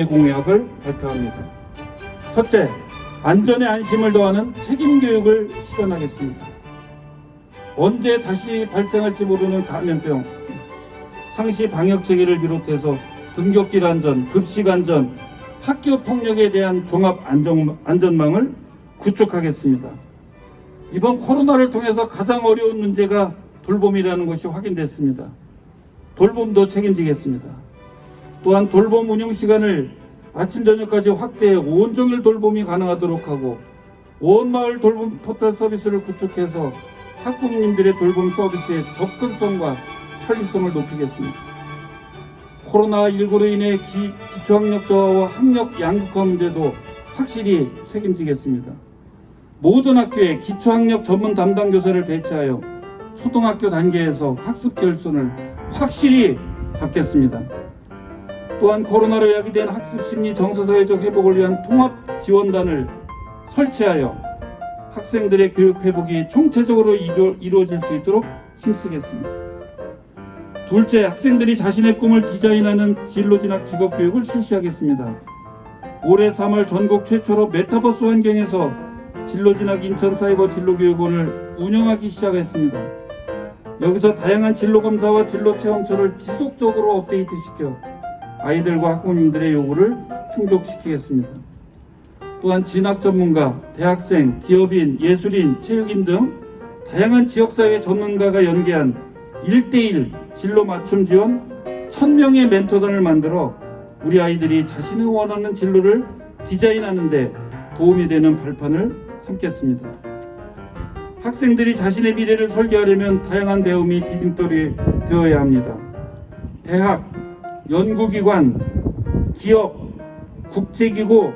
공약을 발표합니다. 첫째, 안전에 안심을 더하는 책임교육을 실현하겠습니다. 언제 다시 발생할지 모르는 감염병, 상시 방역 체계를 비롯해서 등굣길 안전, 급식 안전, 학교 폭력에 대한 종합 안전망을 구축하겠습니다. 이번 코로나를 통해서 가장 어려운 문제가 돌봄이라는 것이 확인됐습니다. 돌봄도 책임지겠습니다. 또한 돌봄 운영 시간을 아침 저녁까지 확대해 온종일 돌봄이 가능하도록 하고 온 마을 돌봄 포털 서비스를 구축해서 학부모님들의 돌봄 서비스의 접근성과 편리성을 높이겠습니다. 코로나19로 인해 기초학력 저하와 학력 양극화 문제도 확실히 책임지겠습니다. 모든 학교에 기초학력 전문 담당 교사를 배치하여 초등학교 단계에서 학습 결손을 확실히 잡겠습니다. 또한 코로나로 야기된 학습 심리 정서사회적 회복을 위한 통합 지원단을 설치하여 학생들의 교육 회복이 총체적으로 이루어질 수 있도록 힘쓰겠습니다. 둘째, 학생들이 자신의 꿈을 디자인하는 진로진학 직업교육을 실시하겠습니다. 올해 3월 전국 최초로 메타버스 환경에서 진로진학 인천사이버 진로교육원을 운영하기 시작했습니다. 여기서 다양한 진로검사와 진로체험처를 지속적으로 업데이트시켜 아이들과 학부모님들의 요구를 충족시키겠습니다. 또한 진학 전문가, 대학생, 기업인, 예술인, 체육인 등 다양한 지역사회 전문가가 연계한 1:1 진로 맞춤 지원 1000명의 멘토단을 만들어 우리 아이들이 자신이 원하는 진로를 디자인하는 데 도움이 되는 발판을 삼겠습니다. 학생들이 자신의 미래를 설계하려면 다양한 배움이 디딤돌이 되어야 합니다. 대학, 연구기관, 기업, 국제기구,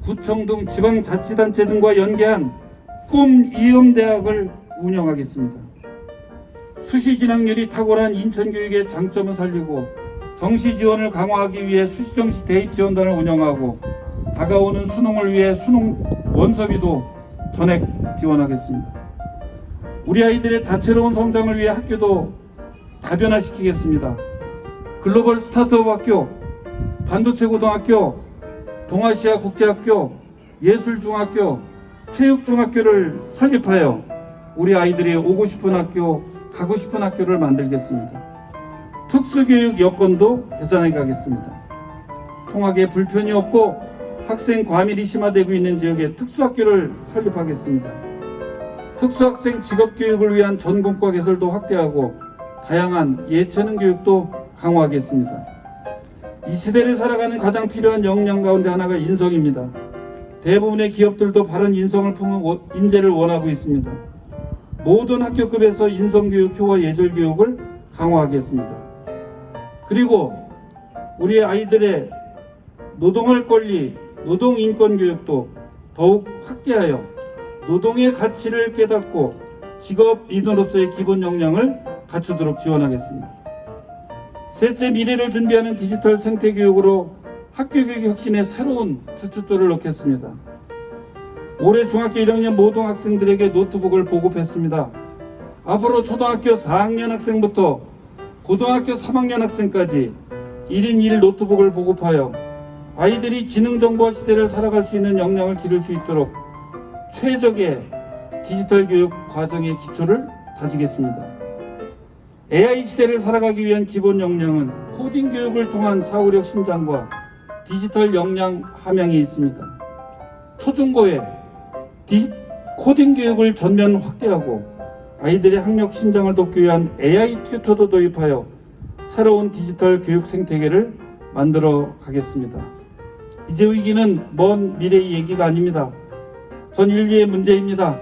구청 등 지방자치단체 등과 연계한 꿈이음대학을 운영하겠습니다. 수시 진학률이 탁월한 인천교육의 장점을 살리고 정시 지원을 강화하기 위해 수시정시 대입 지원단을 운영하고 다가오는 수능을 위해 수능 원서비도 전액 지원하겠습니다. 우리 아이들의 다채로운 성장을 위해 학교도 다변화시키겠습니다. 글로벌 스타트업 학교, 반도체 고등학교, 동아시아 국제학교, 예술중학교, 체육중학교를 설립하여 우리 아이들이 오고 싶은 학교, 가고 싶은 학교를 만들겠습니다. 특수교육 여건도 개선해 가겠습니다. 통학에 불편이 없고 학생 과밀이 심화되고 있는 지역에 특수학교를 설립하겠습니다. 특수학생 직업교육을 위한 전공과 개설도 확대하고 다양한 예체능 교육도 강화하겠습니다. 이 시대를 살아가는 가장 필요한 역량 가운데 하나가 인성입니다. 대부분의 기업들도 바른 인성을 품은 인재를 원하고 있습니다. 모든 학교급에서 인성교육, 효와 예절교육을 강화하겠습니다. 그리고 우리 아이들의 노동할 권리, 노동인권 교육도 더욱 확대하여 노동의 가치를 깨닫고 직업인으로서의 기본 역량을 갖추도록 지원하겠습니다. 셋째, 미래를 준비하는 디지털 생태교육으로 학교교육 혁신에 새로운 주춧돌을 놓겠습니다. 올해 중학교 1학년 모든 학생들에게 노트북을 보급했습니다. 앞으로 초등학교 4학년 학생부터 고등학교 3학년 학생까지 1인 1 노트북을 보급하여 아이들이 지능정보화 시대를 살아갈 수 있는 역량을 기를 수 있도록 최적의 디지털 교육 과정의 기초를 다지겠습니다. AI 시대를 살아가기 위한 기본 역량은 코딩 교육을 통한 사고력 신장과 디지털 역량 함양이 있습니다. 초중고에 코딩 교육을 전면 확대하고 아이들의 학력 신장을 돕기 위한 AI 튜터도 도입하여 새로운 디지털 교육 생태계를 만들어 가겠습니다. 이제 위기는 먼 미래의 얘기가 아닙니다. 전 인류의 문제입니다.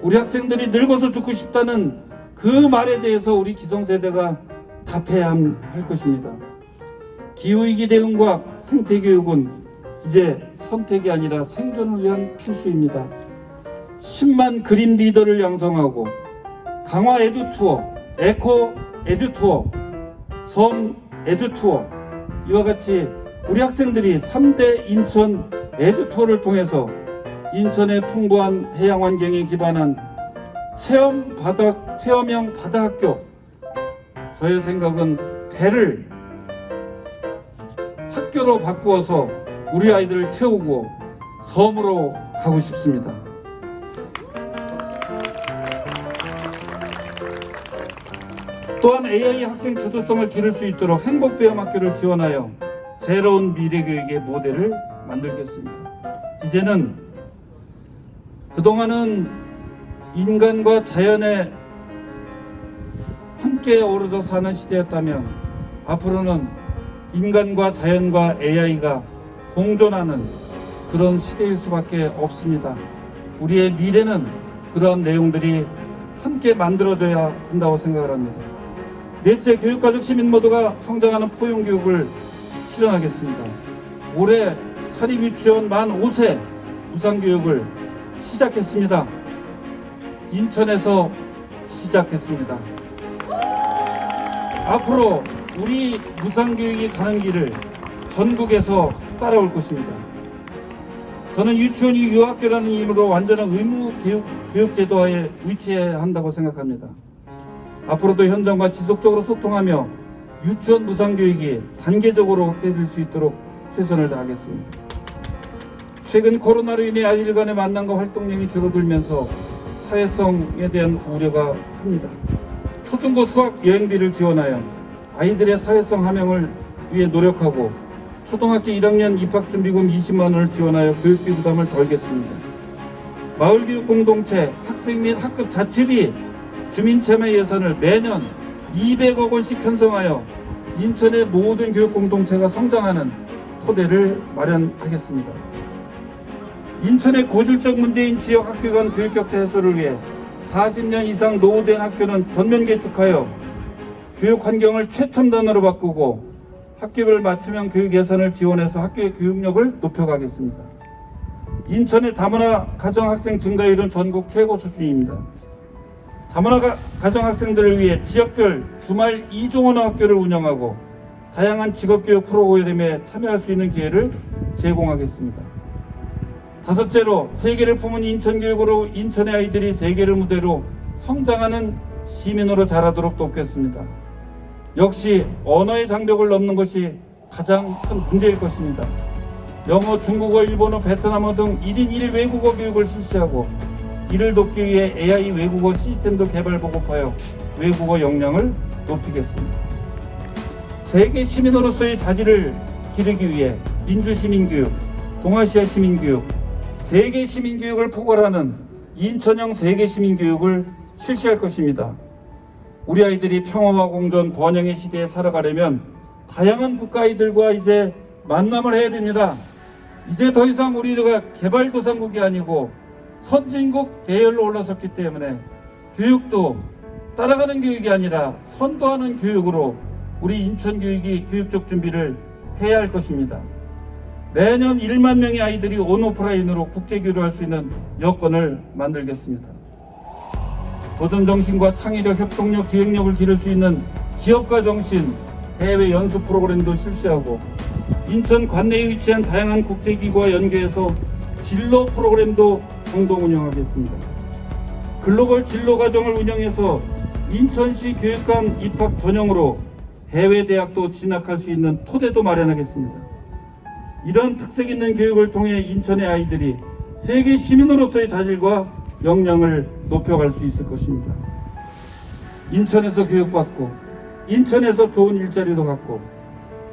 우리 학생들이 늙어서 죽고 싶다는 그 말에 대해서 우리 기성세대가 답해야 할 것입니다. 기후위기 대응과 생태교육은 이제 선택이 아니라 생존을 위한 필수입니다. 10만 그린 리더를 양성하고 강화 에듀투어, 에코 에듀투어, 섬 에듀투어 이와 같이 우리 학생들이 3대 인천 에듀투어를 통해서 인천의 풍부한 해양 환경에 기반한 체험형 바다학교, 저의 생각은 배를 학교로 바꾸어서 우리 아이들을 태우고 섬으로 가고 싶습니다. 또한 AI 학생 주도성을 기를 수 있도록 행복배움학교를 지원하여 새로운 미래교육의 모델을 만들겠습니다. 이제는 그동안은 인간과 자연에 함께 어우러져 사는 시대였다면 앞으로는 인간과 자연과 AI가 공존하는 그런 시대일 수밖에 없습니다. 우리의 미래는 그런 내용들이 함께 만들어져야 한다고 생각을 합니다. 넷째, 교육가족 시민 모두가 성장하는 포용교육을 실현하겠습니다. 올해 사립유치원 만 5세 무상교육을 시작했습니다. 인천에서 시작했습니다. 앞으로 우리 무상교육이 가는 길을 전국에서 따라올 것입니다. 저는 유치원이 유학교라는 이름으로 완전한 의무 교육제도화에 위치해야 한다고 생각합니다. 앞으로도 현장과 지속적으로 소통하며 유치원 무상교육이 단계적으로 확대될 수 있도록 최선을 다하겠습니다. 최근 코로나로 인해 아이들 간의 만남과 활동량이 줄어들면서 사회성에 대한 우려가 큽니다. 초중고 수학 여행비를 지원하여 아이들의 사회성 함양을 위해 노력하고 초등학교 1학년 입학준비금 20만 원을 지원하여 교육비 부담을 덜겠습니다. 마을교육 공동체, 학생 및 학급 자치비, 주민참여 예산을 매년 200억 원씩 편성하여 인천의 모든 교육 공동체가 성장하는 토대를 마련하겠습니다. 인천의 고질적 문제인 지역 학교 간 교육 격차 해소를 위해 40년 이상 노후된 학교는 전면 개축하여 교육 환경을 최첨단으로 바꾸고 학교별 맞춤형 교육 예산을 지원해서 학교의 교육력을 높여가겠습니다. 인천의 다문화 가정학생 증가율은 전국 최고 수준입니다. 다문화 가정학생들을 위해 지역별 주말 2종언어 학교를 운영하고 다양한 직업교육 프로그램에 참여할 수 있는 기회를 제공하겠습니다. 다섯째로 세계를 품은 인천교육으로 인천의 아이들이 세계를 무대로 성장하는 시민으로 자라도록 돕겠습니다. 역시 언어의 장벽을 넘는 것이 가장 큰 문제일 것입니다. 영어, 중국어, 일본어, 베트남어 등 1인 1 외국어 교육을 실시하고 이를 돕기 위해 AI 외국어 시스템도 개발 보급하여 외국어 역량을 높이겠습니다. 세계 시민으로서의 자질을 기르기 위해 민주시민교육, 동아시아 시민교육, 세계 시민교육을 포괄하는 인천형 세계 시민교육을 실시할 것입니다. 우리 아이들이 평화와 공존, 번영의 시대에 살아가려면 다양한 국가 아이들과 이제 만남을 해야 됩니다. 이제 더 이상 우리가 개발도상국이 아니고 선진국 대열로 올라섰기 때문에 교육도 따라가는 교육이 아니라 선도하는 교육으로 우리 인천교육이 교육적 준비를 해야 할 것입니다. 내년 1만 명의 아이들이 온오프라인으로 국제교류를 할 수 있는 여건을 만들겠습니다. 도전정신과 창의력, 협동력, 기획력을 기를 수 있는 기업가 정신 해외 연수 프로그램도 실시하고 인천 관내에 위치한 다양한 국제기구와 연계해서 진로 프로그램도 공동 운영하겠습니다. 글로벌 진로 과정을 운영해서 인천시 교육감 입학 전형으로 해외 대학도 진학할 수 있는 토대도 마련하겠습니다. 이런 특색 있는 교육을 통해 인천의 아이들이 세계 시민으로서의 자질과 역량을 높여갈 수 있을 것입니다. 인천에서 교육받고 인천에서 좋은 일자리도 갖고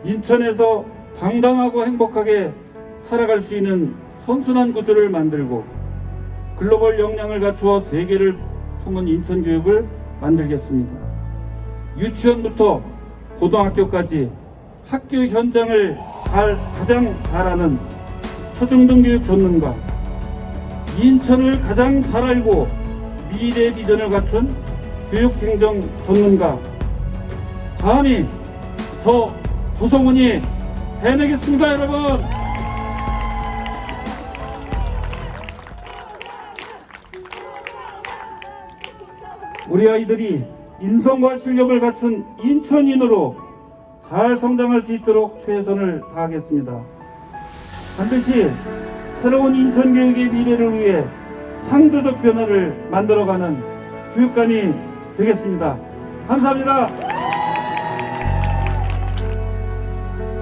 인천에서 당당하고 행복하게 살아갈 수 있는 선순환 구조를 만들고 글로벌 역량을 갖추어 세계를 품은 인천 교육을 만들겠습니다. 유치원부터 고등학교까지 학교 현장을 가장 잘 아는 초중등교육 전문가, 인천을 가장 잘 알고 미래 비전을 갖춘 교육행정 전문가, 감히 저 도성훈이 해내겠습니다, 여러분. 우리 아이들이 인성과 실력을 갖춘 인천인으로 잘 성장할 수 있도록 최선을 다하겠습니다. 반드시 새로운 인천교육의 미래를 위해 창조적 변화를 만들어가는 교육감이 되겠습니다. 감사합니다.